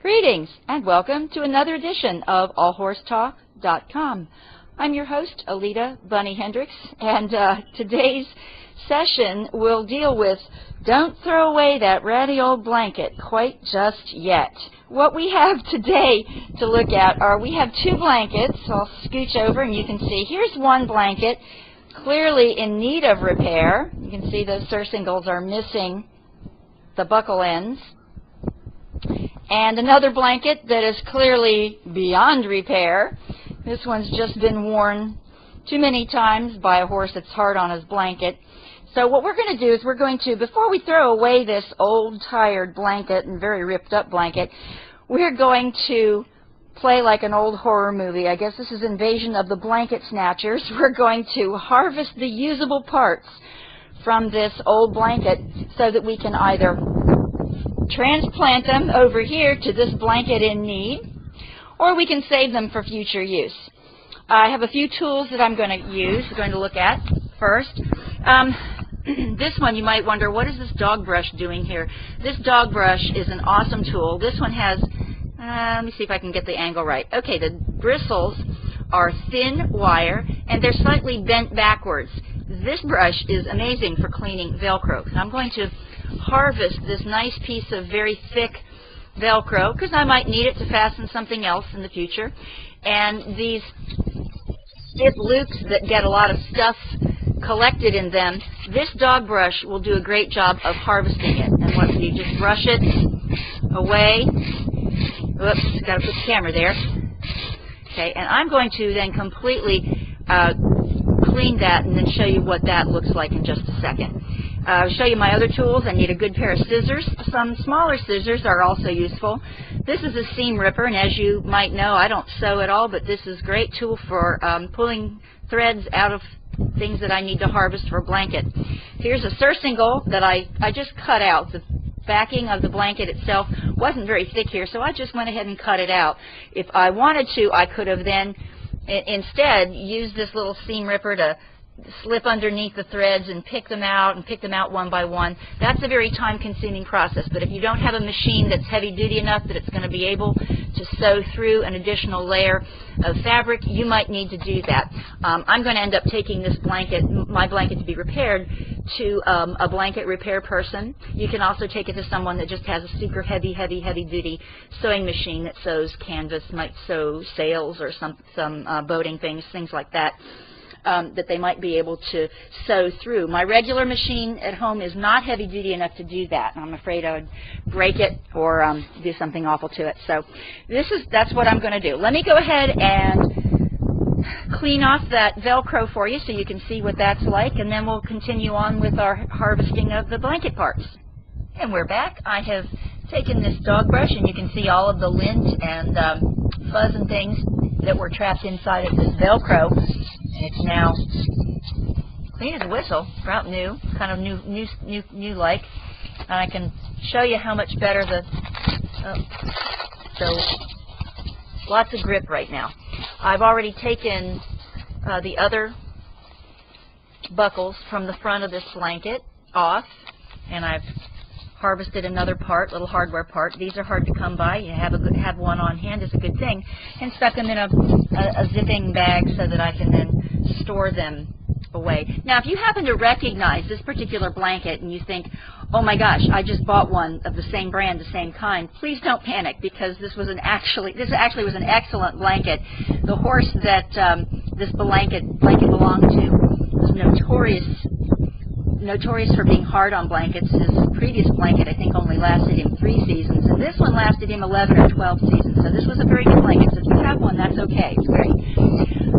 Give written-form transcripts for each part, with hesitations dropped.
Greetings and welcome to another edition of AllHorseTalk.com. I'm your host, Alita Bunny Hendricks, and today's session will deal with don't throw away that ratty old blanket quite just yet. What we have today to look at are, we have two blankets. I'll scooch over and you can see here's one blanket clearly in need of repair. You can see those surcingles are missing the buckle ends. And another blanket that is clearly beyond repair. This one's just been worn too many times by a horse that's hard on his blanket. So what we're going to do is we're going to, before we throw away this old tired blanket and very ripped up blanket, we're going to play like an old horror movie. I guess this is Invasion of the Blanket Snatchers. We're going to harvest the usable parts from this old blanket so that we can either transplant them over here to this blanket in need, or we can save them for future use. I have a few tools that I'm going to look at first. This one, you might wonder, what is this dog brush doing here? This dog brush is an awesome tool. This one has, let me see if I can get the angle right. Okay, the bristles are thin wire and they're slightly bent backwards. This brush is amazing for cleaning Velcro. So I'm going to harvest this nice piece of very thick Velcro because I might need it to fasten something else in the future. And these stiff loops that get a lot of stuff collected in them, this dog brush will do a great job of harvesting it. And what you just brush it away. Oops, got to put the camera there. Okay, and I'm going to then completely clean that and then show you what that looks like in just a second. I'll show you my other tools. I need a good pair of scissors. Some smaller scissors are also useful. This is a seam ripper, and as you might know, I don't sew at all, but this is a great tool for pulling threads out of things that I need to harvest for a blanket. Here's a surcingle that I just cut out. The backing of the blanket itself wasn't very thick here, so I just went ahead and cut it out. If I wanted to, I could have then instead used this little seam ripper to slip underneath the threads and pick them out one by one. That's a very time-consuming process, but if you don't have a machine that's heavy-duty enough that it's going to be able to sew through an additional layer of fabric, you might need to do that. I'm going to end up taking this blanket, my blanket to be repaired, to a blanket repair person. You can also take it to someone that just has a super heavy-duty sewing machine that sews canvas, might sew sails or some boating things like that. That they might be able to sew through. My regular machine at home is not heavy duty enough to do that. I'm afraid I would break it or do something awful to it. So that's what I'm going to do. Let me go ahead and clean off that Velcro for you so you can see what that's like, and then we'll continue on with our harvesting of the blanket parts. And we're back. I have taken this dog brush, and you can see all of the lint and fuzz and things that were trapped inside of this Velcro. It's now clean as a whistle, about new, kind of new-like. And I can show you how much better so lots of grip right now. I've already taken the other buckles from the front of this blanket off, and I've harvested another part, little hardware part. These are hard to come by. You have one on hand is a good thing, and stuck them in a zipping bag so that I can then store them away. Now, if you happen to recognize this particular blanket and you think, oh my gosh, I just bought one of the same brand, the same kind, please don't panic, because this actually was an excellent blanket. The horse that this blanket belonged to was notorious for being hard on blankets. His previous blanket, I think, only lasted him 3 seasons, and this one lasted him 11 or 12 seasons. So this was a very good blanket. So if you have one, that's okay. It's great.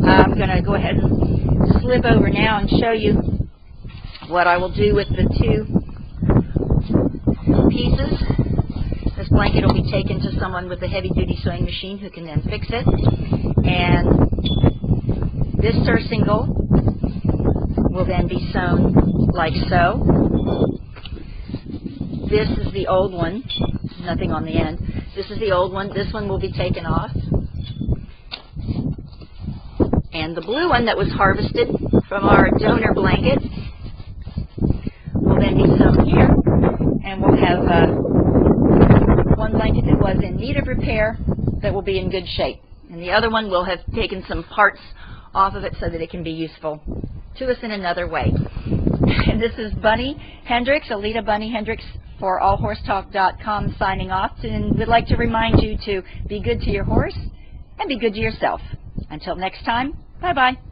I'm going to go ahead and slip over now and show you what I will do with the two pieces. This blanket will be taken to someone with a heavy-duty sewing machine who can then fix it. And this surcingle will then be sewn like so. This is the old one, nothing on the end. This is the old one. This one will be taken off. And the blue one that was harvested from our donor blanket will then be sewn here. And we'll have one blanket that was in need of repair hair that will be in good shape. And the other one will have taken some parts off of it so that it can be useful to us in another way. And this is Bunny Hendricks, Alita Bunny Hendricks for allhorsetalk.com signing off. And we'd like to remind you to be good to your horse and be good to yourself. Until next time, bye-bye.